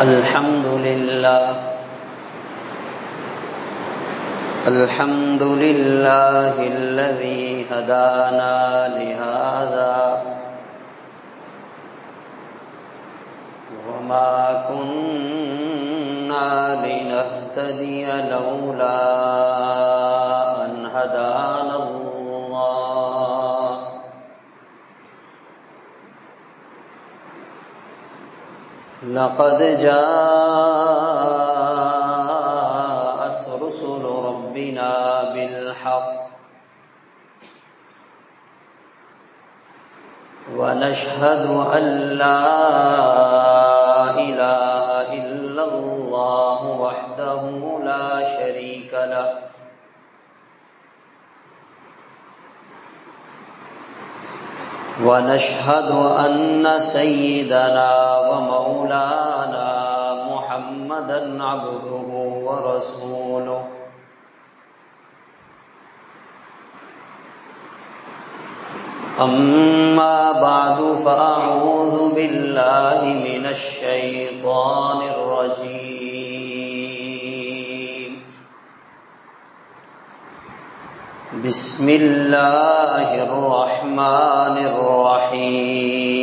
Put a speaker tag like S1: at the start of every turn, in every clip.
S1: الحمد لله الذي هدانا لهذا وما كنا لنهتدي لولا أن هدانا الله لقد جاءت رسل ربنا بالحق ونشهد أن لا إله إلا الله وحده لا شريك له ونشهد أن سيدنا ومولانا محمدا عبده ورسوله أما بعد فأعوذ بالله من الشيطان الرجيم بسم الله الرحمن الرحيم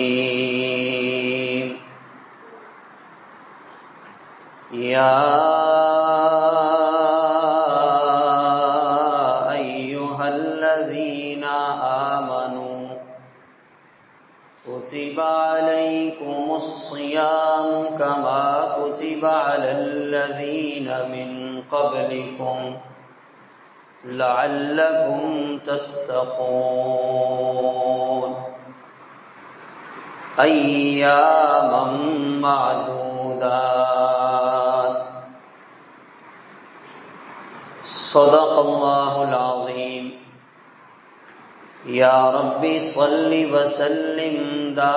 S1: يا أيها الذين آمنوا كتب عليكم الصيام كما كتب على الذين من قبلكم لعلكم تتقون أياما معدودات صدق الله العظيم يا رب صل وسلم دائما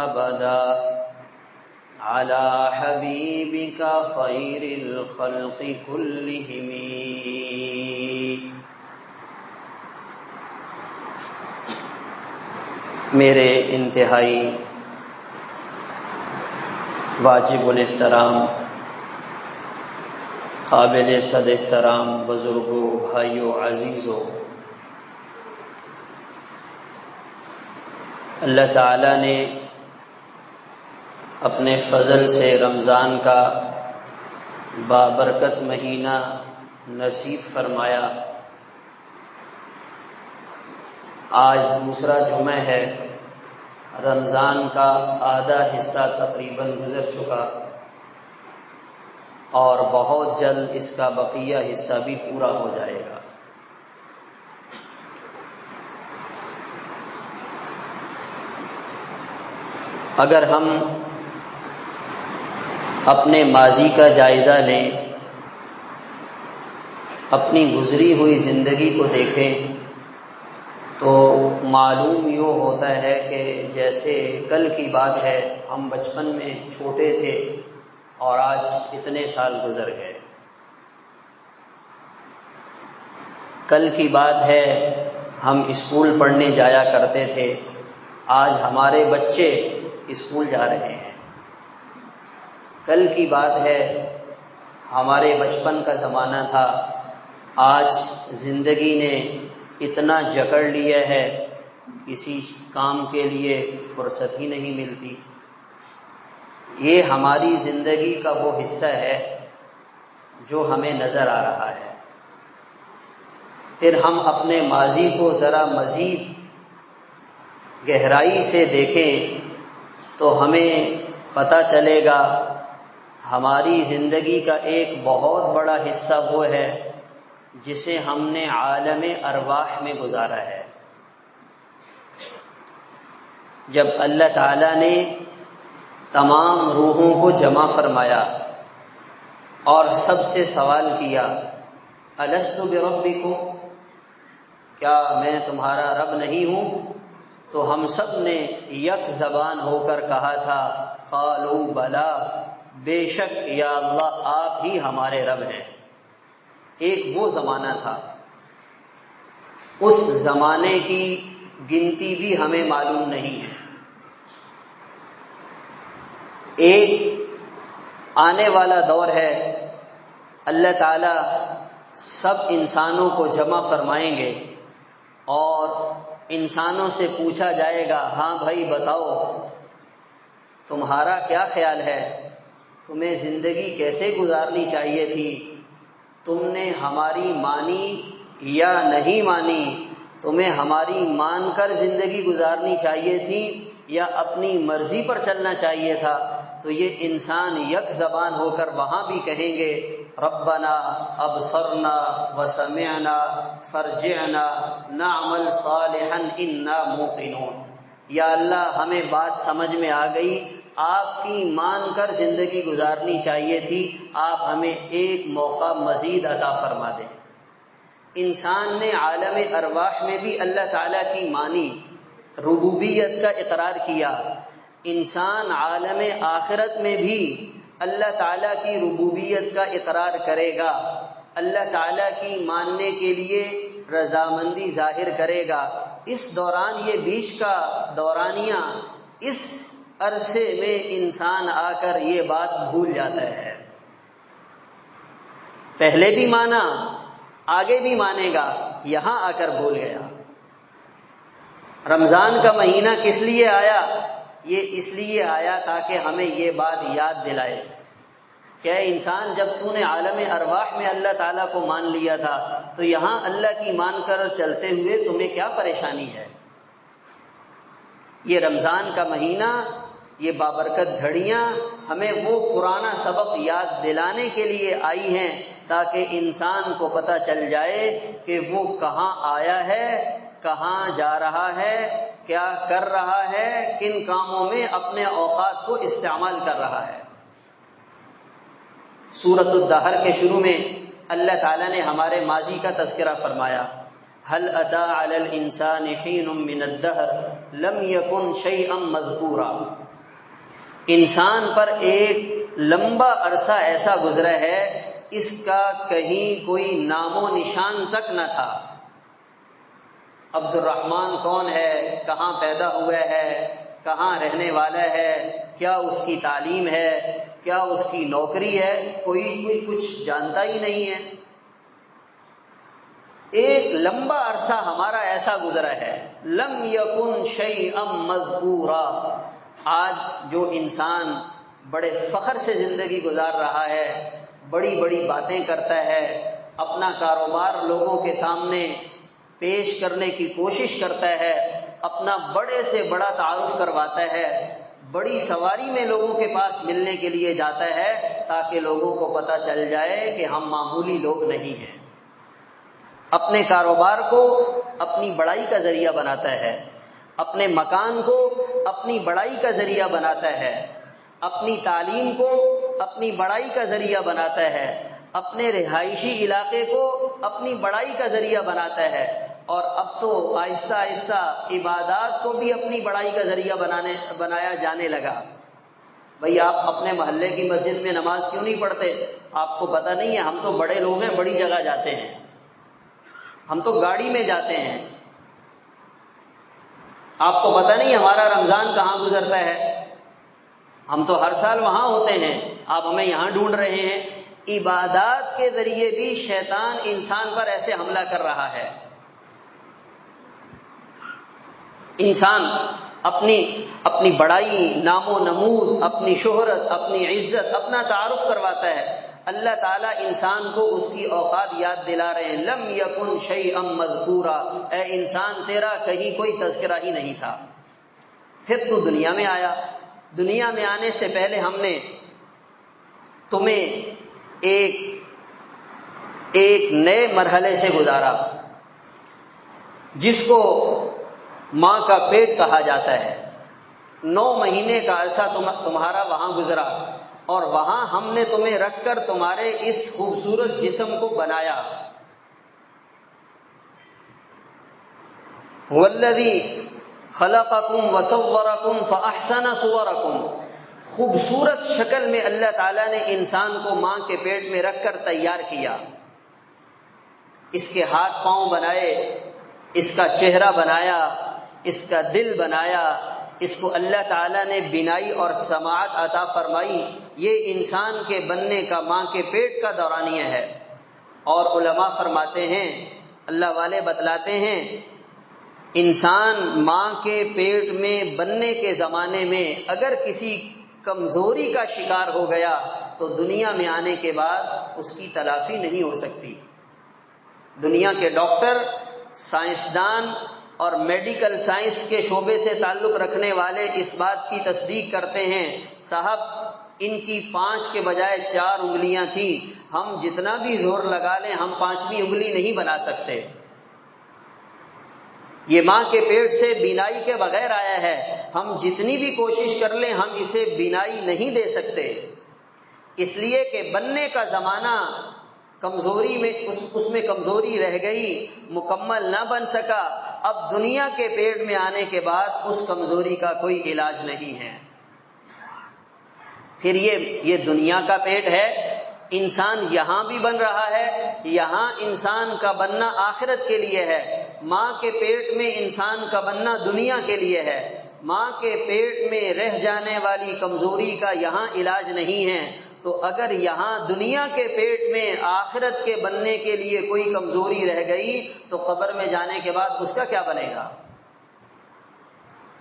S1: أبدا على حبيبك خير الخلق كلهم میرے انتہائی واجب الاحترام قابل صد احترام بزرگوں، بھائیوں، عزیزوں، اللہ تعالیٰ نے اپنے فضل سے رمضان کا بابرکت مہینہ نصیب فرمایا۔ آج دوسرا جمعہ ہے، رمضان کا آدھا حصہ تقریباً گزر چکا اور بہت جلد اس کا بقیہ حصہ بھی پورا ہو جائے گا۔ اگر ہم اپنے ماضی کا جائزہ لیں، اپنی گزری ہوئی زندگی کو دیکھیں تو معلوم یوں ہوتا ہے کہ جیسے کل کی بات ہے، ہم بچپن میں چھوٹے تھے اور آج اتنے سال گزر گئے۔ کل کی بات ہے ہم اسکول پڑھنے جایا کرتے تھے، آج ہمارے بچے اسکول جا رہے ہیں۔ کل کی بات ہے ہمارے بچپن کا زمانہ تھا، آج زندگی نے اتنا جکڑ لیا ہے کسی کام کے لیے فرصت ہی نہیں ملتی۔ یہ ہماری زندگی کا وہ حصہ ہے جو ہمیں نظر آ رہا ہے۔ پھر ہم اپنے ماضی کو ذرا مزید گہرائی سے دیکھیں تو ہمیں پتہ چلے گا ہماری زندگی کا ایک بہت بڑا حصہ وہ ہے جسے ہم نے عالم ارواح میں گزارا ہے۔ جب اللہ تعالیٰ نے تمام روحوں کو جمع فرمایا اور سب سے سوال کیا الست بربکم، کیا میں تمہارا رب نہیں ہوں؟ تو ہم سب نے یک زبان ہو کر کہا تھا قالوا بلا، بے شک یا اللہ آپ ہی ہمارے رب ہیں۔ ایک وہ زمانہ تھا، اس زمانے کی گنتی بھی ہمیں معلوم نہیں ہے، ایک آنے والا دور ہے، اللہ تعالی سب انسانوں کو جمع فرمائیں گے اور انسانوں سے پوچھا جائے گا، ہاں بھائی بتاؤ تمہارا کیا خیال ہے، تمہیں زندگی کیسے گزارنی چاہیے تھی، تم نے ہماری مانی یا نہیں مانی، تمہیں ہماری مان کر زندگی گزارنی چاہیے تھی یا اپنی مرضی پر چلنا چاہیے تھا؟ تو یہ انسان یک زبان ہو کر وہاں بھی کہیں گے ربنا ابصرنا وسمعنا فرجعنا نعمل صالحا انا موقنون، یا اللہ ہمیں بات سمجھ میں آ گئی، آپ کی مان کر زندگی گزارنی چاہیے تھی، آپ ہمیں ایک موقع مزید عطا فرما دیں۔ انسان نے عالم ارواح میں بھی اللہ تعالیٰ کی مانی، ربوبیت کا اقرار کیا، انسان عالم آخرت میں بھی اللہ تعالیٰ کی ربوبیت کا اقرار کرے گا، اللہ تعالیٰ کی ماننے کے لیے رضامندی ظاہر کرے گا۔ اس دوران، یہ بیچ کا دورانیہ، اس عرصے میں انسان آ کر یہ بات بھول جاتا ہے، پہلے بھی مانا آگے بھی مانے گا، یہاں آ کر بھول گیا۔ رمضان کا مہینہ کس لیے آیا؟ یہ اس لیے آیا تاکہ ہمیں یہ بات یاد دلائے کہ اے انسان، جب تو نے عالم ارواح میں اللہ تعالیٰ کو مان لیا تھا تو یہاں اللہ کی مان کر چلتے ہوئے تمہیں کیا پریشانی ہے؟ یہ رمضان کا مہینہ، یہ بابرکت گھڑیاں ہمیں وہ پرانا سبق یاد دلانے کے لیے آئی ہیں تاکہ انسان کو پتہ چل جائے کہ وہ کہاں آیا ہے، کہاں جا رہا ہے، کیا کر رہا ہے، کن کاموں میں اپنے اوقات کو استعمال کر رہا ہے۔ سورۃ الدہر کے شروع میں اللہ تعالیٰ نے ہمارے ماضی کا تذکرہ فرمایا، هل اتى على الانسان حين من الدهر لم يكن شيئا مذكورا، انسان پر ایک لمبا عرصہ ایسا گزرا ہے اس کا کہیں کوئی نام و نشان تک نہ تھا۔ عبد الرحمن کون ہے، کہاں پیدا ہوا ہے، کہاں رہنے والا ہے، کیا اس کی تعلیم ہے، کیا اس کی نوکری ہے، کوئی کچھ جانتا ہی نہیں ہے۔ ایک لمبا عرصہ ہمارا ایسا گزرا ہے، لم یکن شیئا مذکورا۔ آج جو انسان بڑے فخر سے زندگی گزار رہا ہے، بڑی بڑی باتیں کرتا ہے، اپنا کاروبار لوگوں کے سامنے پیش کرنے کی کوشش کرتا ہے، اپنا بڑے سے بڑا تعارف کرواتا ہے، بڑی سواری میں لوگوں کے پاس ملنے کے لیے جاتا ہے تاکہ لوگوں کو پتہ چل جائے کہ ہم معمولی لوگ نہیں ہیں، اپنے کاروبار کو اپنی بڑائی کا ذریعہ بناتا ہے، اپنے مکان کو اپنی بڑائی کا ذریعہ بناتا ہے، اپنی تعلیم کو اپنی بڑائی کا ذریعہ بناتا ہے، اپنے رہائشی علاقے کو اپنی بڑائی کا ذریعہ بناتا ہے، اور اب تو آہستہ آہستہ عبادات کو بھی اپنی بڑائی کا ذریعہ بنایا جانے لگا۔ بھئی آپ اپنے محلے کی مسجد میں نماز کیوں نہیں پڑھتے؟ آپ کو پتہ نہیں ہے، ہم تو بڑے لوگ ہیں، بڑی جگہ جاتے ہیں، ہم تو گاڑی میں جاتے ہیں، آپ کو پتہ نہیں ہمارا رمضان کہاں گزرتا ہے، ہم تو ہر سال وہاں ہوتے ہیں، آپ ہمیں یہاں ڈھونڈ رہے ہیں۔ عبادات کے ذریعے بھی شیطان انسان پر ایسے حملہ کر رہا ہے۔ انسان اپنی بڑائی، نام و نمود، اپنی شہرت، اپنی عزت، اپنا تعارف کرواتا ہے، اللہ تعالیٰ انسان کو اس کی اوقات یاد دلا رہے ہیں، لم یکن شیئا مذکورا، اے انسان تیرا کہیں کوئی تذکرہ ہی نہیں تھا۔ پھر تو دنیا میں آیا، دنیا میں آنے سے پہلے ہم نے تمہیں ایک نئے مرحلے سے گزارا جس کو ماں کا پیٹ کہا جاتا ہے۔ 9 مہینے کا عرصہ تمہارا وہاں گزرا، اور وہاں ہم نے تمہیں رکھ کر تمہارے اس خوبصورت جسم کو بنایا۔ والذی خلقکم وصورکم فاحسن صورکم، خوبصورت شکل میں اللہ تعالیٰ نے انسان کو ماں کے پیٹ میں رکھ کر تیار کیا، اس کے ہاتھ پاؤں بنائے، اس کا چہرہ بنایا، اس کا دل بنایا، اس کو اللہ تعالیٰ نے بینائی اور سماعت عطا فرمائی، یہ انسان کے بننے کا ماں کے پیٹ کا دورانیہ ہے۔ اور علماء فرماتے ہیں، اللہ والے بتلاتے ہیں، انسان ماں کے پیٹ میں بننے کے زمانے میں اگر کسی کمزوری کا شکار ہو گیا تو دنیا میں آنے کے بعد اس کی تلافی نہیں ہو سکتی۔ دنیا کے ڈاکٹر، سائنسدان اور میڈیکل سائنس کے شعبے سے تعلق رکھنے والے اس بات کی تصدیق کرتے ہیں، صاحب ان کی 5 کے بجائے 4 انگلیاں تھیں، ہم جتنا بھی زور لگا لیں ہم 5ویں انگلی نہیں بنا سکتے۔ یہ ماں کے پیٹ سے بینائی کے بغیر آیا ہے، ہم جتنی بھی کوشش کر لیں ہم اسے بینائی نہیں دے سکتے، اس لیے کہ بننے کا زمانہ کمزوری میں اس میں کمزوری رہ گئی، مکمل نہ بن سکا۔ اب دنیا کے پیٹ میں آنے کے بعد اس کمزوری کا کوئی علاج نہیں ہے۔ پھر یہ دنیا کا پیٹ ہے، انسان یہاں بھی بن رہا ہے، یہاں انسان کا بننا آخرت کے لیے ہے۔ ماں کے پیٹ میں انسان کا بننا دنیا کے لیے ہے۔ ماں کے پیٹ میں رہ جانے والی کمزوری کا یہاں علاج نہیں ہے، تو اگر یہاں دنیا کے پیٹ میں آخرت کے بننے کے لیے کوئی کمزوری رہ گئی تو قبر میں جانے کے بعد اس کا کیا بنے گا؟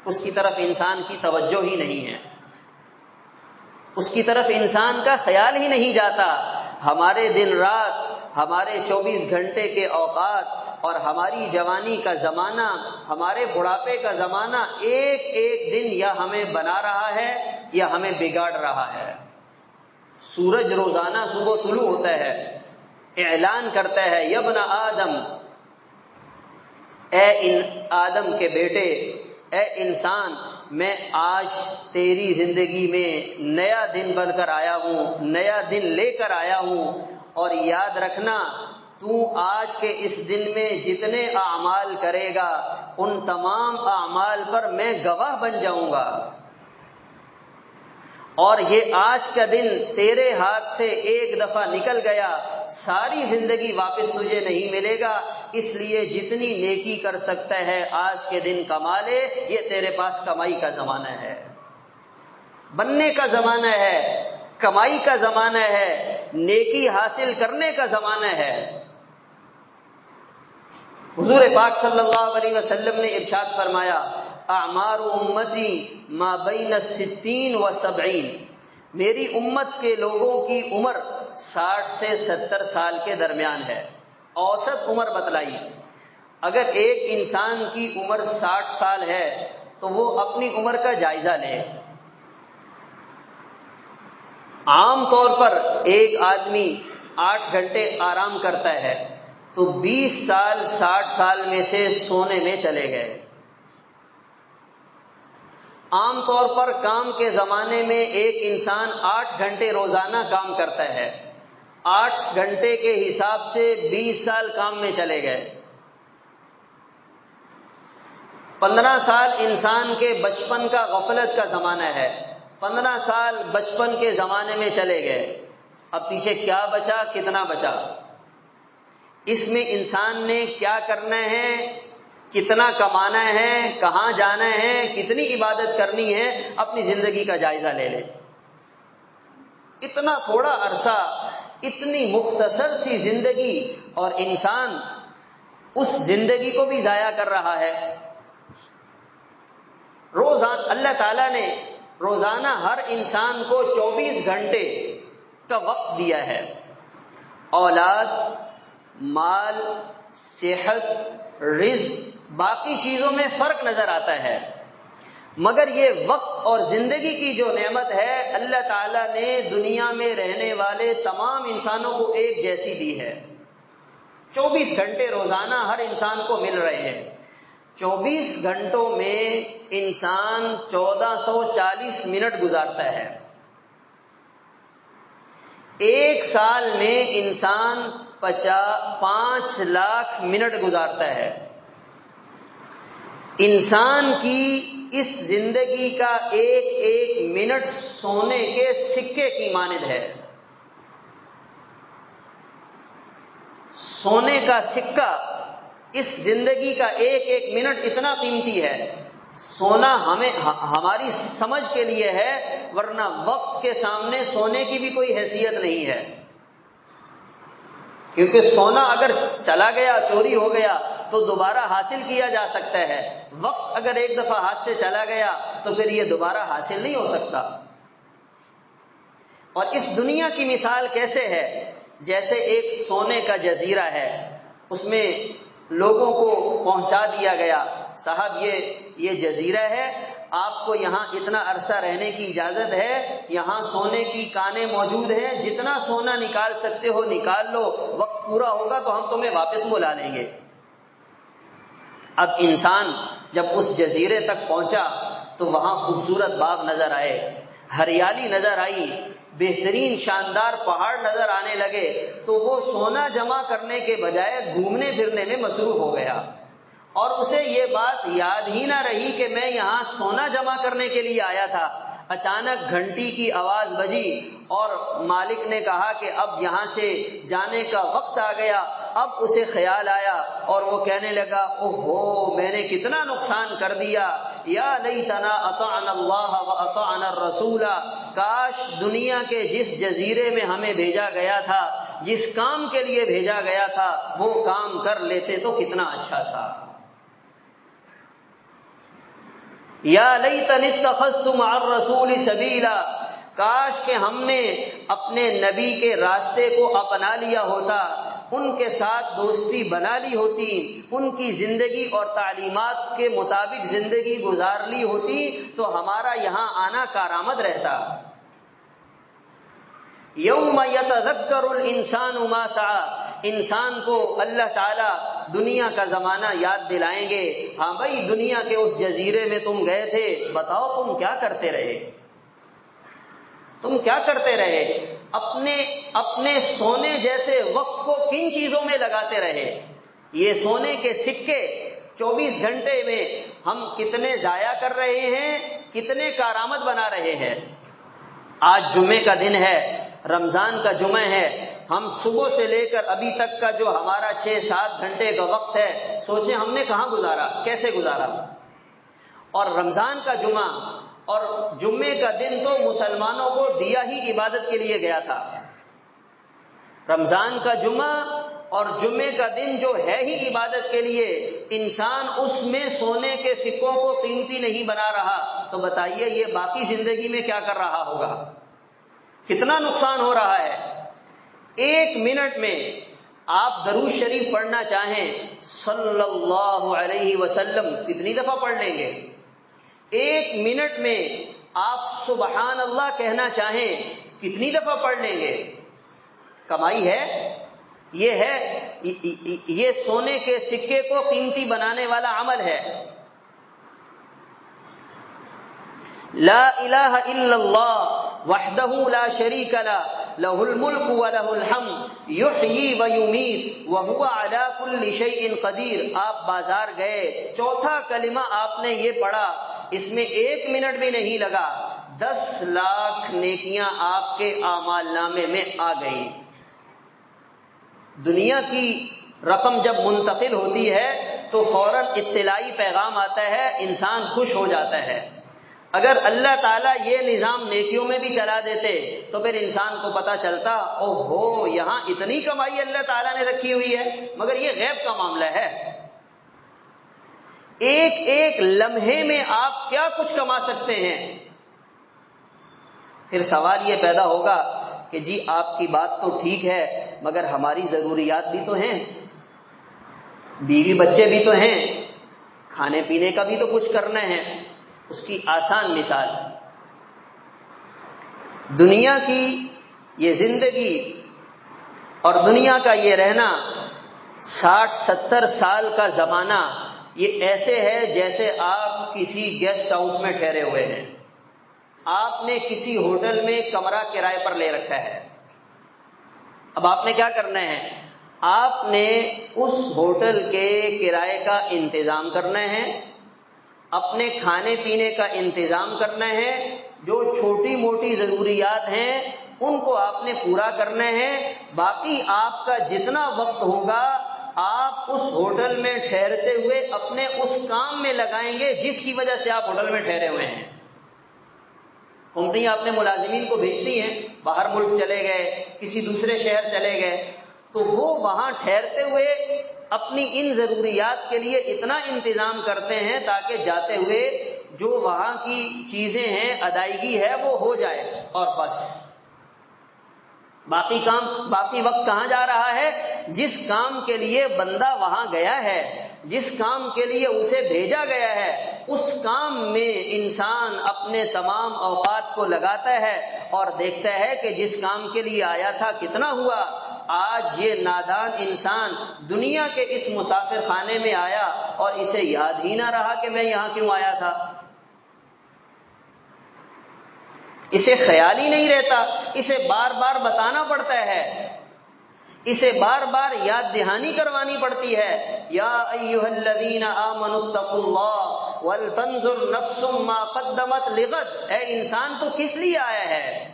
S1: اس کی طرف انسان کی توجہ ہی نہیں ہے، اس کی طرف انسان کا خیال ہی نہیں جاتا۔ ہمارے دن رات، ہمارے 24 گھنٹے کے اوقات اور ہماری جوانی کا زمانہ، ہمارے بڑھاپے کا زمانہ ایک ایک دن یا ہمیں بنا رہا ہے یا ہمیں بگاڑ رہا ہے۔ سورج روزانہ صبح طلوع ہوتا ہے، اعلان کرتا ہے، یا ابن آدم، اے آدم کے بیٹے، اے انسان، میں آج تیری زندگی میں نیا دن بن کر آیا ہوں، نیا دن لے کر آیا ہوں، اور یاد رکھنا تو آج کے اس دن میں جتنے اعمال کرے گا ان تمام اعمال پر میں گواہ بن جاؤں گا، اور یہ آج کا دن تیرے ہاتھ سے ایک دفعہ نکل گیا، ساری زندگی واپس تجھے نہیں ملے گا، اس لیے جتنی نیکی کر سکتا ہے آج کے دن کما لے، یہ تیرے پاس کمائی کا زمانہ ہے، بننے کا زمانہ ہے، کمائی کا زمانہ ہے، نیکی حاصل کرنے کا زمانہ ہے۔ حضور پاک صلی اللہ علیہ وسلم نے ارشاد فرمایا، اعمار امتی ما بین 60 و 70، میری امت کے لوگوں کی عمر 60 سے 70 سال کے درمیان ہے۔ اوسط عمر بتلائی، اگر ایک انسان کی عمر 60 سال ہے تو وہ اپنی عمر کا جائزہ لے۔ عام طور پر ایک آدمی 8 گھنٹے آرام کرتا ہے تو 20 سال 60 سال میں سے سونے میں چلے گئے۔ عام طور پر کام کے زمانے میں ایک انسان 8 گھنٹے روزانہ کام کرتا ہے، 8 گھنٹے کے حساب سے 20 سال کام میں چلے گئے۔ 15 سال انسان کے بچپن کا غفلت کا زمانہ ہے، 15 سال بچپن کے زمانے میں چلے گئے۔ اب پیچھے کیا بچا، کتنا بچا، اس میں انسان نے کیا کرنا ہے، کتنا کمانا ہے، کہاں جانا ہے، کتنی عبادت کرنی ہے، اپنی زندگی کا جائزہ لے لے۔ اتنا تھوڑا عرصہ، اتنی مختصر سی زندگی، اور انسان اس زندگی کو بھی ضائع کر رہا ہے۔ روزانہ اللہ تعالیٰ نے روزانہ ہر انسان کو 24 گھنٹے کا وقت دیا ہے۔ اولاد، مال، صحت، رزق، باقی چیزوں میں فرق نظر آتا ہے، مگر یہ وقت اور زندگی کی جو نعمت ہے اللہ تعالیٰ نے دنیا میں رہنے والے تمام انسانوں کو ایک جیسی دی ہے۔ 24 گھنٹے روزانہ ہر انسان کو مل رہے ہیں۔ 24 گھنٹوں میں انسان 1440 منٹ گزارتا ہے۔ ایک سال میں انسان 5 لاکھ منٹ گزارتا ہے۔ انسان کی اس زندگی کا ایک ایک منٹ سونے کے سکے کی مانند ہے۔ سونے کا سکہ، اس زندگی کا ایک ایک منٹ اتنا قیمتی ہے۔ سونا ہماری سمجھ کے لیے ہے، ورنہ وقت کے سامنے سونے کی بھی کوئی حیثیت نہیں ہے، کیونکہ سونا اگر چلا گیا، چوری ہو گیا تو دوبارہ حاصل کیا جا سکتا ہے، وقت اگر ایک دفعہ ہاتھ سے چلا گیا تو پھر یہ دوبارہ حاصل نہیں ہو سکتا۔ اور اس دنیا کی مثال کیسے ہے؟ جیسے ایک سونے کا جزیرہ ہے، اس میں لوگوں کو پہنچا دیا گیا، صاحب یہ جزیرہ ہے، آپ کو یہاں اتنا عرصہ رہنے کی اجازت ہے، یہاں سونے کی کانیں موجود ہیں، جتنا سونا نکال سکتے ہو نکال لو، وقت پورا ہوگا تو ہم تمہیں واپس بلا لیں گے۔ اب انسان جب اس جزیرے تک پہنچا تو وہاں خوبصورت باغ نظر آئے، ہریالی نظر آئی، بہترین شاندار پہاڑ نظر آنے لگے، تو وہ سونا جمع کرنے کے بجائے گھومنے پھرنے میں مصروف ہو گیا، اور اسے یہ بات یاد ہی نہ رہی کہ میں یہاں سونا جمع کرنے کے لیے آیا تھا۔ اچانک گھنٹی کی آواز بجی اور مالک نے کہا کہ اب یہاں سے جانے کا وقت آ گیا۔ اب اسے خیال آیا اور وہ کہنے لگا، اوہو میں نے کتنا نقصان کر دیا، یا لیتنا اطعنا اللہ واطعنا الرسول، کاش دنیا کے جس جزیرے میں ہمیں بھیجا گیا تھا، جس کام کے لیے بھیجا گیا تھا، وہ کام کر لیتے تو کتنا اچھا تھا۔ یا لیتنی اتخذت مع الرسول سبیلا، کاش کہ ہم نے اپنے نبی کے راستے کو اپنا لیا ہوتا، ان کے ساتھ دوستی بنا لی ہوتی، ان کی زندگی اور تعلیمات کے مطابق زندگی گزار لی ہوتی تو ہمارا یہاں آنا کارآمد رہتا۔ یوم یتذکر الانسان ما سعی، انسان کو اللہ تعالیٰ دنیا کا زمانہ یاد دلائیں گے، ہاں بھائی دنیا کے اس جزیرے میں تم گئے تھے، بتاؤ تم کیا کرتے رہے، تم کیا کرتے رہے، اپنے سونے جیسے وقت کو کن چیزوں میں لگاتے رہے۔ یہ سونے کے سکے 24 گھنٹے میں ہم کتنے ضائع کر رہے ہیں، کتنے کارآمد بنا رہے ہیں۔ آج جمعے کا دن ہے، رمضان کا جمعہ ہے، ہم صبح سے لے کر ابھی تک کا جو ہمارا 6-7 گھنٹے کا وقت ہے، سوچیں ہم نے کہاں گزارا، کیسے گزارا۔ اور رمضان کا جمعہ اور جمعے کا دن تو مسلمانوں کو دیا ہی عبادت کے لیے گیا تھا۔ رمضان کا جمعہ اور جمعے کا دن جو ہے ہی عبادت کے لیے، انسان اس میں سونے کے سکوں کو قیمتی نہیں بنا رہا، تو بتائیے یہ باقی زندگی میں کیا کر رہا ہوگا، کتنا نقصان ہو رہا ہے۔ 1 منٹ میں آپ درود شریف پڑھنا چاہیں صلی اللہ علیہ وسلم کتنی دفعہ پڑھ لیں گے؟ 1 منٹ میں آپ سبحان اللہ کہنا چاہیں کتنی دفعہ پڑھ لیں گے؟ کمائی ہے، یہ سونے کے سکے کو قیمتی بنانے والا عمل ہے۔ لا الہ الا اللہ وحدہ لا شریک لہ لہ الملک ولہ الحمد یحیی ویمیت وہو علی کل شیء قدیر۔ آپ بازار گئے، چوتھا کلمہ آپ نے یہ پڑھا، اس میں 1 منٹ بھی نہیں لگا، 10 لاکھ نیکیاں آپ کے اعمال نامے میں آ گئی۔ دنیا کی رقم جب منتقل ہوتی ہے تو فوراً اطلاعی پیغام آتا ہے، انسان خوش ہو جاتا ہے۔ اگر اللہ تعالیٰ یہ نظام نیکیوں میں بھی چلا دیتے تو پھر انسان کو پتا چلتا، اوہو یہاں اتنی کمائی اللہ تعالیٰ نے رکھی ہوئی ہے، مگر یہ غیب کا معاملہ ہے۔ ایک لمحے میں آپ کیا کچھ کما سکتے ہیں۔ پھر سوال یہ پیدا ہوگا کہ جی آپ کی بات تو ٹھیک ہے، مگر ہماری ضروریات بھی تو ہیں، بیوی بچے بھی تو ہیں، کھانے پینے کا بھی تو کچھ کرنا ہے۔ اس کی آسان مثال، دنیا کی یہ زندگی اور دنیا کا یہ رہنا 60-70 سال کا زمانہ، یہ ایسے ہے جیسے آپ کسی گیسٹ ہاؤس میں ٹھہرے ہوئے ہیں، آپ نے کسی ہوٹل میں کمرہ کرائے پر لے رکھا ہے۔ اب آپ نے کیا کرنا ہے، آپ نے اس ہوٹل کے کرائے کا انتظام کرنا ہے، اپنے کھانے پینے کا انتظام کرنا ہے، جو چھوٹی موٹی ضروریات ہیں ان کو آپ نے پورا کرنا ہے۔ باقی آپ کا جتنا وقت ہوگا آپ اس ہوٹل میں ٹھہرتے ہوئے اپنے اس کام میں لگائیں گے جس کی وجہ سے آپ ہوٹل میں ٹھہرے ہوئے ہیں. کمپنی آپ نے ملازمین کو بھیجتی ہیں، باہر ملک چلے گئے، کسی دوسرے شہر چلے گئے، تو وہ وہاں ٹھہرتے ہوئے اپنی ان ضروریات کے لیے اتنا انتظام کرتے ہیں تاکہ جاتے ہوئے جو وہاں کی چیزیں ہیں، ادائیگی ہے، وہ ہو جائے اور بس. باقی وقت کہاں جا رہا ہے؟ جس کام کے لیے بندہ وہاں گیا ہے، جس کام کے لیے اسے بھیجا گیا ہے، اس کام میں انسان اپنے تمام اوقات کو لگاتا ہے اور دیکھتا ہے کہ جس کام کے لیے آیا تھا کتنا ہوا. آج یہ نادان انسان دنیا کے اس مسافر خانے میں آیا اور اسے یاد ہی نہ رہا کہ میں یہاں کیوں آیا تھا. اسے خیال ہی نہیں رہتا، اسے بار بار بتانا پڑتا ہے، اسے بار بار یاد دہانی کروانی پڑتی ہے. یا ایھا الذین آمنوا اتقوا اللہ ولتنظر نفس ما قدمت لغد. اے انسان، تو کس لیے آیا ہے؟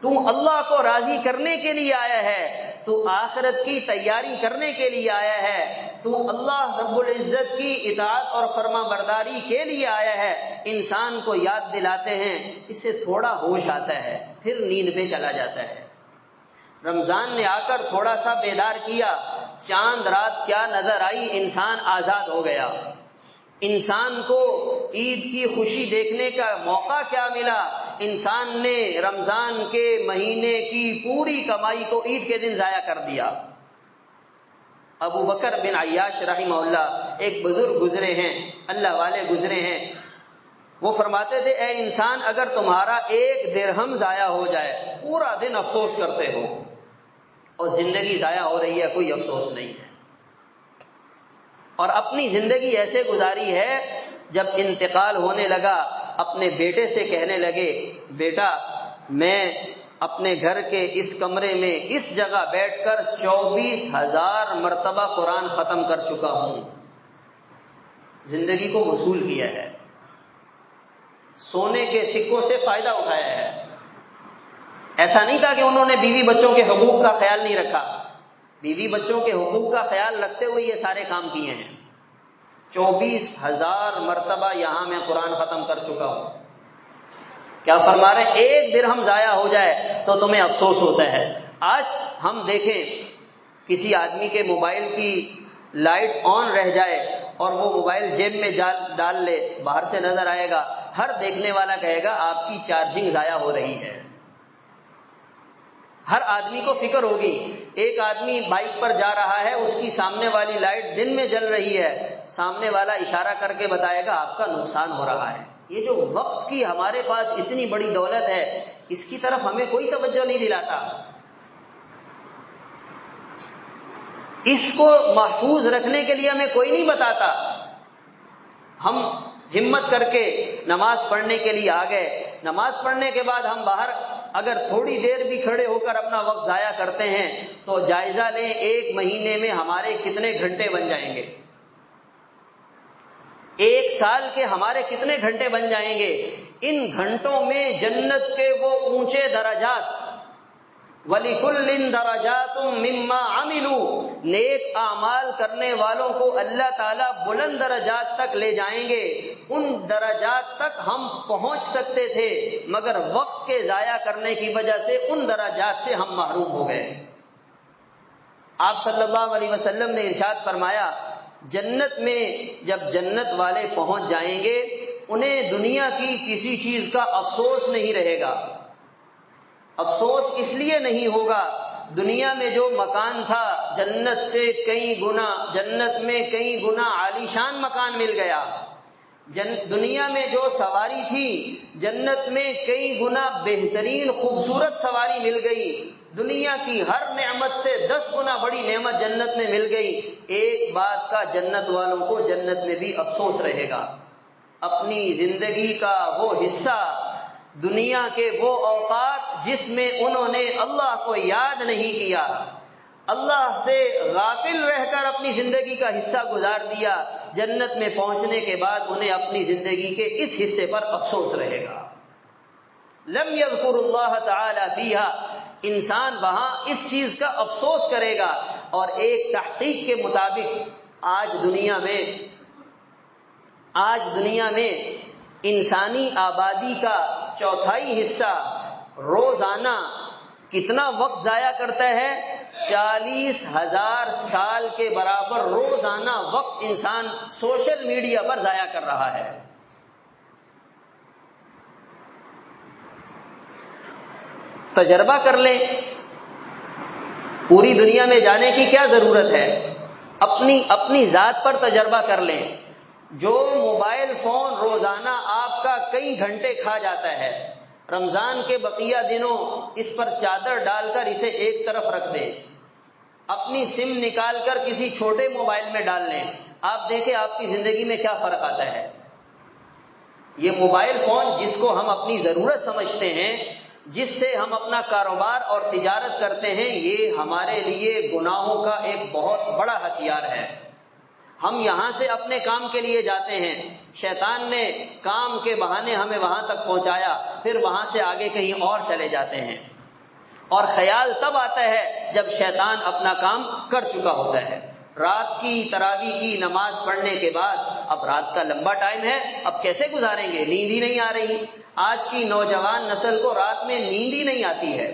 S1: تو اللہ کو راضی کرنے کے لیے آیا ہے، تو آخرت کی تیاری کرنے کے لیے آیا ہے، تو اللہ رب العزت کی اطاعت اور فرما برداری کے لیے آیا ہے. انسان کو یاد دلاتے ہیں، اس سے تھوڑا ہوش آتا ہے، پھر نیند پہ چلا جاتا ہے. رمضان نے آ کر تھوڑا سا بیدار کیا، چاند رات کیا نظر آئی، انسان آزاد ہو گیا. انسان کو عید کی خوشی دیکھنے کا موقع کیا ملا، انسان نے رمضان کے مہینے کی پوری کمائی کو عید کے دن ضائع کر دیا. ابو بکر بن عیاش رحمہ اللہ ایک بزرگ گزرے ہیں، اللہ والے گزرے ہیں. وہ فرماتے تھے، اے انسان، اگر تمہارا 1 درہم ضائع ہو جائے پورا دن افسوس کرتے ہو، اور زندگی ضائع ہو رہی ہے کوئی افسوس نہیں ہے. اور اپنی زندگی ایسے گزاری ہے، جب انتقال ہونے لگا اپنے بیٹے سے کہنے لگے، بیٹا میں اپنے گھر کے اس کمرے میں اس جگہ بیٹھ کر 24,000 مرتبہ قرآن ختم کر چکا ہوں. زندگی کو وصول کیا ہے، سونے کے سکوں سے فائدہ اٹھایا ہے. ایسا نہیں تھا کہ انہوں نے بیوی بچوں کے حقوق کا خیال نہیں رکھا، بیوی بچوں کے حقوق کا خیال رکھتے ہوئے یہ سارے کام کیے ہیں. 24,000 مرتبہ یہاں میں قرآن ختم کر چکا ہوں. کیا فرما رہے ہیں؟ 1 درہم ضائع ہو جائے تو تمہیں افسوس ہوتا ہے. آج ہم دیکھیں کسی آدمی کے موبائل کی لائٹ آن رہ جائے اور وہ موبائل جیب میں ڈال لے، باہر سے نظر آئے گا، ہر دیکھنے والا کہے گا آپ کی چارجنگ ضائع ہو رہی ہے. ہر آدمی کو فکر ہوگی. ایک آدمی بائک پر جا رہا ہے، اس کی سامنے والی لائٹ دن میں جل رہی ہے، سامنے والا اشارہ کر کے بتائے گا آپ کا نقصان ہو رہا ہے. یہ جو وقت کی ہمارے پاس اتنی بڑی دولت ہے، اس کی طرف ہمیں کوئی توجہ نہیں دلاتا. اس کو محفوظ رکھنے کے لیے ہمیں کوئی نہیں بتاتا. ہم ہمت کر کے نماز پڑھنے کے لیے آ گئے، نماز پڑھنے کے بعد ہم باہر اگر تھوڑی دیر بھی کھڑے ہو کر اپنا وقت ضائع کرتے ہیں تو جائزہ لیں 1 مہینے میں ہمارے کتنے گھنٹے بن جائیں گے، 1 سال کے ہمارے کتنے گھنٹے بن جائیں گے. ان گھنٹوں میں جنت کے وہ اونچے درجات، وَلِكُلٍّ دَرَجَاتٌ مِّمَّا عَمِلُوا، نیک اعمال کرنے والوں کو اللہ تعالیٰ بلند درجات تک لے جائیں گے. ان درجات تک ہم پہنچ سکتے تھے، مگر وقت کے ضائع کرنے کی وجہ سے ان درجات سے ہم محروم ہو گئے. آپ صلی اللہ علیہ وسلم نے ارشاد فرمایا، جنت میں جب جنت والے پہنچ جائیں گے انہیں دنیا کی کسی چیز کا افسوس نہیں رہے گا. افسوس اس لیے نہیں ہوگا، دنیا میں جو مکان تھا جنت سے کئی گنا، جنت میں کئی گنا عالی شان مکان مل گیا. دنیا میں جو سواری تھی جنت میں کئی گنا بہترین خوبصورت سواری مل گئی. دنیا کی ہر نعمت سے 10 گنا بڑی نعمت جنت میں مل گئی. ایک بات کا جنت والوں کو جنت میں بھی افسوس رہے گا، اپنی زندگی کا وہ حصہ، دنیا کے وہ اوقات جس میں انہوں نے اللہ کو یاد نہیں کیا، اللہ سے غافل رہ کر اپنی زندگی کا حصہ گزار دیا، جنت میں پہنچنے کے بعد انہیں اپنی زندگی کے اس حصے پر افسوس رہے گا. لم یذکر اللہ تعالی فیہا، انسان وہاں اس چیز کا افسوس کرے گا. اور ایک تحقیق کے مطابق آج دنیا میں انسانی آبادی کا چوتھائی حصہ روزانہ کتنا وقت ضائع کرتا ہے؟ 40,000 سال کے برابر روزانہ وقت انسان سوشل میڈیا پر ضائع کر رہا ہے۔ تجربہ کر لیں، پوری دنیا میں جانے کی کیا ضرورت ہے؟ اپنی ذات پر تجربہ کر لیں۔ جو موبائل فون روزانہ آپ کا کئی گھنٹے کھا جاتا ہے، رمضان کے بقیہ دنوں اس پر چادر ڈال کر اسے ایک طرف رکھ دیں، اپنی سم نکال کر کسی چھوٹے موبائل میں ڈال لیں، آپ دیکھیں آپ کی زندگی میں کیا فرق آتا ہے۔ یہ موبائل فون جس کو ہم اپنی ضرورت سمجھتے ہیں، جس سے ہم اپنا کاروبار اور تجارت کرتے ہیں، یہ ہمارے لیے گناہوں کا ایک بہت بڑا ہتھیار ہے۔ ہم یہاں سے اپنے کام کے لیے جاتے ہیں، شیطان نے کام کے بہانے ہمیں وہاں تک پہنچایا، پھر وہاں سے آگے کہیں اور چلے جاتے ہیں، اور خیال تب آتا ہے جب شیطان اپنا کام کر چکا ہوتا ہے۔ رات کی تراویح کی نماز پڑھنے کے بعد اب رات کا لمبا ٹائم ہے، اب کیسے گزاریں گے؟ نیند ہی نہیں آ رہی۔ آج کی نوجوان نسل کو رات میں نیند ہی نہیں آتی ہے۔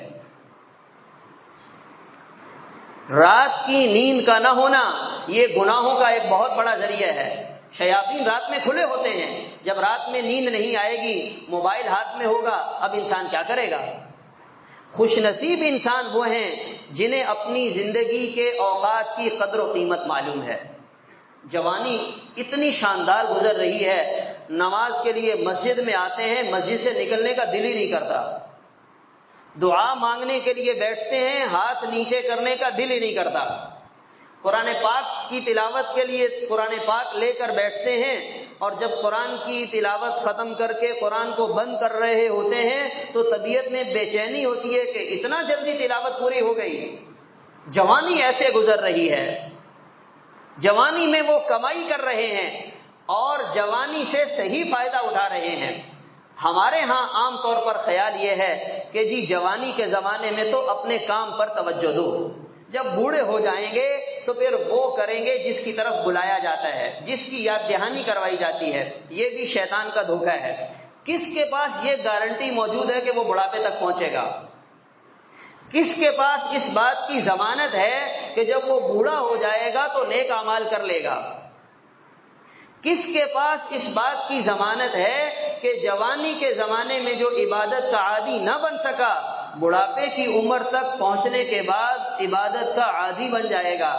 S1: رات کی نیند کا نہ ہونا یہ گناہوں کا ایک بہت بڑا ذریعہ ہے۔ شیاطین رات میں کھلے ہوتے ہیں، جب رات میں نیند نہیں آئے گی، موبائل ہاتھ میں ہوگا، اب انسان کیا کرے گا؟ خوش نصیب انسان وہ ہیں جنہیں اپنی زندگی کے اوقات کی قدر و قیمت معلوم ہے۔ جوانی اتنی شاندار گزر رہی ہے، نماز کے لیے مسجد میں آتے ہیں، مسجد سے نکلنے کا دل ہی نہیں کرتا، دعا مانگنے کے لیے بیٹھتے ہیں، ہاتھ نیچے کرنے کا دل ہی نہیں کرتا، قرآن پاک کی تلاوت کے لیے قرآن پاک لے کر بیٹھتے ہیں، اور جب قرآن کی تلاوت ختم کر کے قرآن کو بند کر رہے ہوتے ہیں تو طبیعت میں بے چینی ہوتی ہے کہ اتنا جلدی تلاوت پوری ہو گئی۔ جوانی ایسے گزر رہی ہے، جوانی میں وہ کمائی کر رہے ہیں اور جوانی سے صحیح فائدہ اٹھا رہے ہیں۔ ہمارے ہاں عام طور پر خیال یہ ہے کہ جی جوانی کے زمانے میں تو اپنے کام پر توجہ دو، جب بوڑھے ہو جائیں گے تو پھر وہ کریں گے جس کی طرف بلایا جاتا ہے، جس کی یاد دہانی کروائی جاتی ہے۔ یہ بھی شیطان کا دھوکہ ہے۔ کس کے پاس یہ گارنٹی موجود ہے کہ وہ بڑھاپے تک پہنچے گا؟ کس کے پاس اس بات کی ضمانت ہے کہ جب وہ بوڑھا ہو جائے گا تو نیک اعمال کر لے گا؟ کس کے پاس اس بات کی ضمانت ہے کہ جوانی کے زمانے میں جو عبادت کا عادی نہ بن سکا، بڑھاپے کی عمر تک پہنچنے کے بعد عبادت کا عادی بن جائے گا؟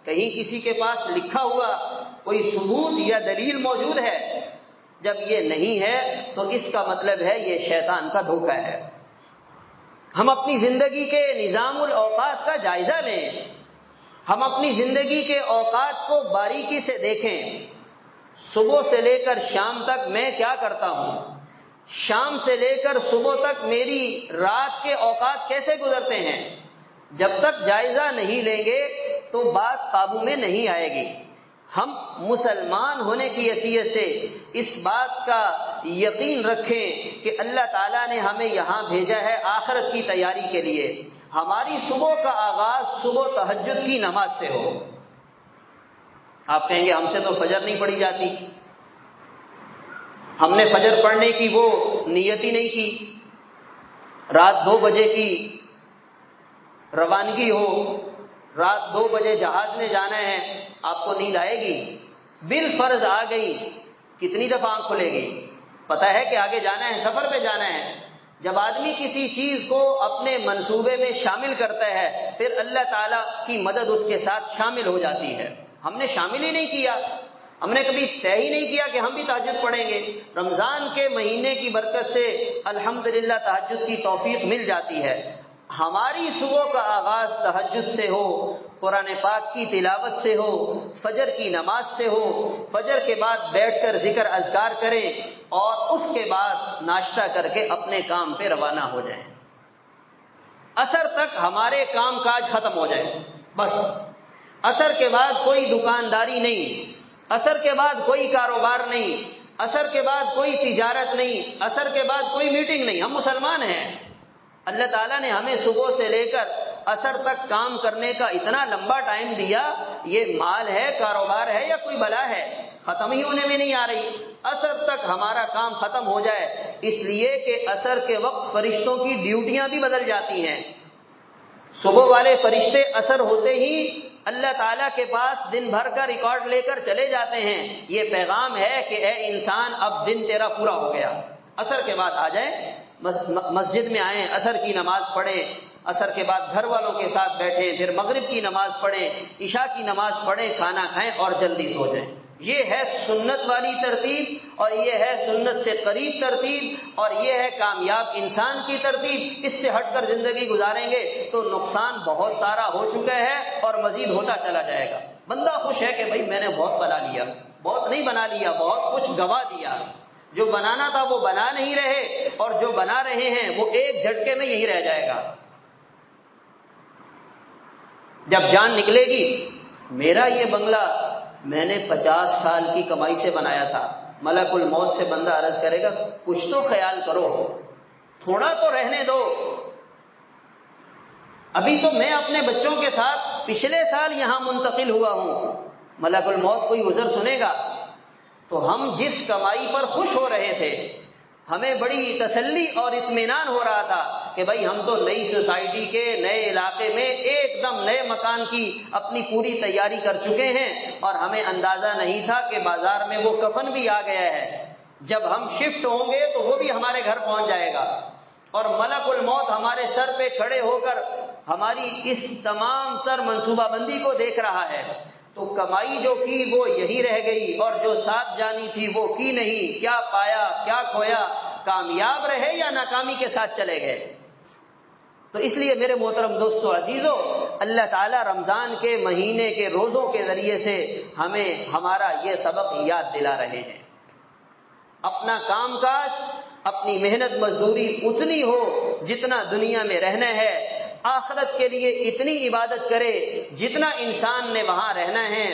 S1: کہیں کسی کے پاس لکھا ہوا کوئی ثبوت یا دلیل موجود ہے؟ جب یہ نہیں ہے تو اس کا مطلب ہے یہ شیطان کا دھوکہ ہے۔ ہم اپنی زندگی کے نظام الاوقات کا جائزہ لیں، ہم اپنی زندگی کے اوقات کو باریکی سے دیکھیں۔ صبح سے لے کر شام تک میں کیا کرتا ہوں، شام سے لے کر صبح تک میری رات کے اوقات کیسے گزرتے ہیں؟ جب تک جائزہ نہیں لیں گے تو بات قابو میں نہیں آئے گی۔ ہم مسلمان ہونے کی حیثیت سے اس بات کا یقین رکھیں کہ اللہ تعالیٰ نے ہمیں یہاں بھیجا ہے آخرت کی تیاری کے لیے۔ ہماری صبح کا آغاز صبح تہجد کی نماز سے ہو۔ آپ کہیں گے ہم سے تو فجر نہیں پڑھی جاتی، ہم نے فجر پڑھنے کی وہ نیت ہی نہیں کی، رات 2 بجے کی روانگی ہو، رات 2 بجے جہاز میں جانا ہے، آپ کو نیند آئے گی؟ بالفرض آ گئی، کتنی دفعہ آنکھ کھلے گی؟ پتہ ہے کہ آگے جانا ہے، سفر پہ جانا ہے۔ جب آدمی کسی چیز کو اپنے منصوبے میں شامل کرتا ہے پھر اللہ تعالیٰ کی مدد اس کے ساتھ شامل ہو جاتی ہے۔ ہم نے شامل ہی نہیں کیا، ہم نے کبھی طے ہی نہیں کیا کہ ہم بھی تہجد پڑھیں گے۔ رمضان کے مہینے کی برکت سے الحمدللہ تہجد کی توفیق مل جاتی ہے۔ ہماری صبح کا آغاز تہجد سے ہو، قرآن پاک کی تلاوت سے ہو، فجر کی نماز سے ہو، فجر کے بعد بیٹھ کر ذکر اذکار کریں اور اس کے بعد ناشتہ کر کے اپنے کام پہ روانہ ہو جائیں۔ عصر تک ہمارے کام کاج ختم ہو جائے، بس عصر کے بعد کوئی دکانداری نہیں، عصر کے بعد کوئی کاروبار نہیں، عصر کے بعد کوئی تجارت نہیں، عصر کے بعد کوئی میٹنگ نہیں۔ ہم مسلمان ہیں، اللہ تعالیٰ نے ہمیں صبح سے لے کر اثر تک کام کرنے کا اتنا لمبا ٹائم دیا، یہ مال ہے، کاروبار ہے یا کوئی بلا ہے؟ ختم ہی ہونے میں نہیں آ رہی، اثر تک ہمارا کام ختم ہو جائے، اس لیے کہ اثر کے وقت فرشتوں کی ڈیوٹیاں بھی بدل جاتی ہیں۔ صبح والے فرشتے اثر ہوتے ہی اللہ تعالیٰ کے پاس دن بھر کا ریکارڈ لے کر چلے جاتے ہیں، یہ پیغام ہے کہ اے انسان اب دن تیرا پورا ہو گیا، اثر کے بعد آ جائیں، مسجد میں آئیں، اثر کی نماز پڑھیں، اثر کے بعد گھر والوں کے ساتھ بیٹھیں، پھر مغرب کی نماز پڑھیں، عشاء کی نماز پڑھیں، کھانا کھائیں اور جلدی سو جائیں۔ یہ ہے سنت والی ترتیب، اور یہ ہے سنت سے قریب ترتیب، اور یہ ہے کامیاب انسان کی ترتیب۔ اس سے ہٹ کر زندگی گزاریں گے تو نقصان بہت سارا ہو چکا ہے اور مزید ہوتا چلا جائے گا۔ بندہ خوش ہے کہ بھائی میں نے بہت بنا لیا، بہت نہیں بنا لیا، بہت کچھ گوا دیا۔ جو بنانا تھا وہ بنا نہیں رہے، اور جو بنا رہے ہیں وہ ایک جھٹکے میں یہی رہ جائے گا۔ جب جان نکلے گی، میرا یہ بنگلہ میں نے 50 سال کی کمائی سے بنایا تھا، ملک الموت سے بندہ عرض کرے گا کچھ تو خیال کرو، تھوڑا تو رہنے دو۔ ابھی تو میں اپنے بچوں کے ساتھ پچھلے سال یہاں منتقل ہوا ہوں، ملک الموت کوئی عذر سنے گا؟ تو ہم جس کمائی پر خوش ہو رہے تھے، ہمیں بڑی تسلی اور اطمینان ہو رہا تھا کہ بھائی ہم تو نئی سوسائٹی کے نئے علاقے میں ایک دم نئے مکان کی اپنی پوری تیاری کر چکے ہیں، اور ہمیں اندازہ نہیں تھا کہ بازار میں وہ کفن بھی آ گیا ہے۔ جب ہم شفٹ ہوں گے تو وہ بھی ہمارے گھر پہنچ جائے گا، اور ملک الموت ہمارے سر پہ کھڑے ہو کر ہماری اس تمام تر منصوبہ بندی کو دیکھ رہا ہے۔ تو کمائی جو کی وہ یہی رہ گئی، اور جو ساتھ جانی تھی وہ کی نہیں۔ کیا پایا، کیا کھویا؟ کامیاب رہے یا ناکامی کے ساتھ چلے گئے؟ تو اس لیے میرے محترم دوستو عزیزو، اللہ تعالیٰ رمضان کے مہینے کے روزوں کے ذریعے سے ہمیں ہمارا یہ سبق یاد دلا رہے ہیں۔ اپنا کام کاج، اپنی محنت مزدوری اتنی ہو جتنا دنیا میں رہنا ہے، آخرت کے لیے اتنی عبادت کرے جتنا انسان نے وہاں رہنا ہے،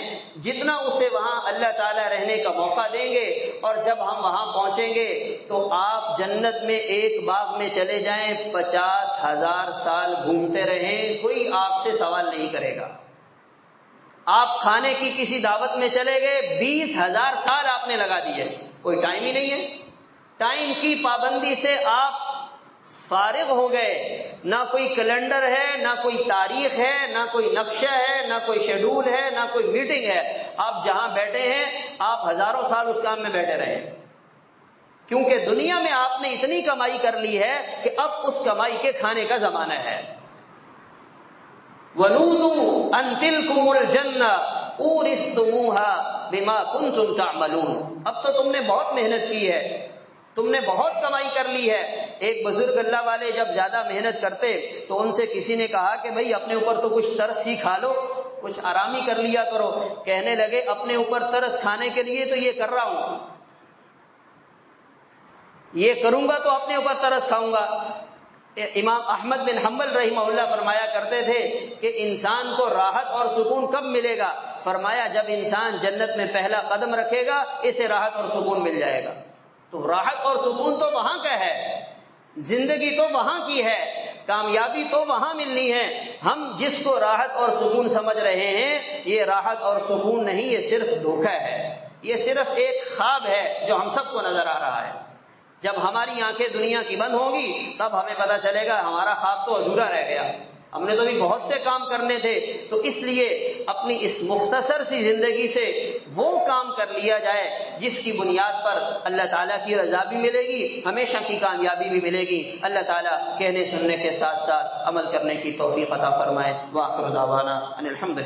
S1: جتنا اسے وہاں اللہ تعالیٰ رہنے کا موقع دیں گے۔ اور جب ہم وہاں پہنچیں گے تو آپ جنت میں ایک باغ میں چلے جائیں، 50,000 سال گھومتے رہیں، کوئی آپ سے سوال نہیں کرے گا۔ آپ کھانے کی کسی دعوت میں چلے گئے، 20,000 سال آپ نے لگا دیے، کوئی ٹائم ہی نہیں ہے۔ ٹائم کی پابندی سے آپ فارغ ہو گئے، نہ کوئی کیلنڈر ہے، نہ کوئی تاریخ ہے، نہ کوئی نقشہ ہے، نہ کوئی شیڈول ہے، نہ کوئی میٹنگ ہے۔ آپ جہاں بیٹھے ہیں آپ ہزاروں سال اس کام میں بیٹھے رہیں، کیونکہ دنیا میں آپ نے اتنی کمائی کر لی ہے کہ اب اس کمائی کے کھانے کا زمانہ ہے۔ وَنُودُوا أَن تِلْكُمُ الْجَنَّةُ أُورِثْتُمُوهَا بِمَا كُنتُمْ تَعْمَلُونَ۔ اب تو تم نے بہت محنت کی ہے، تم نے بہت کمائی کر لی ہے۔ ایک بزرگ اللہ والے جب زیادہ محنت کرتے تو ان سے کسی نے کہا کہ بھئی اپنے اوپر تو کچھ ترس ہی کھا لو، کچھ آرام ہی کر لیا کرو۔ کہنے لگے اپنے اوپر ترس کھانے کے لیے تو یہ کر رہا ہوں، یہ کروں گا تو اپنے اوپر ترس کھاؤں گا۔ امام احمد بن حنبل رحمہ اللہ فرمایا کرتے تھے کہ انسان کو راحت اور سکون کب ملے گا؟ فرمایا جب انسان جنت میں پہلا قدم رکھے گا اسے راحت اور سکون مل جائے گا۔ تو راحت اور سکون تو وہاں کا ہے، زندگی تو وہاں کی ہے، کامیابی تو وہاں ملنی ہے۔ ہم جس کو راحت اور سکون سمجھ رہے ہیں، یہ راحت اور سکون نہیں، یہ صرف دھوکہ ہے، یہ صرف ایک خواب ہے جو ہم سب کو نظر آ رہا ہے۔ جب ہماری آنکھیں دنیا کی بند ہوں گی تب ہمیں پتہ چلے گا ہمارا خواب تو ادھورا رہ گیا، ہم نے تو بھی بہت سے کام کرنے تھے۔ تو اس لیے اپنی اس مختصر سی زندگی سے وہ کام کر لیا جائے جس کی بنیاد پر اللہ تعالیٰ کی رضا بھی ملے گی، ہمیشہ کی کامیابی بھی ملے گی۔ اللہ تعالیٰ کہنے سننے کے ساتھ ساتھ عمل کرنے کی توفیق عطا فرمائے۔ وآخر دعوانا ان الحمد للہ۔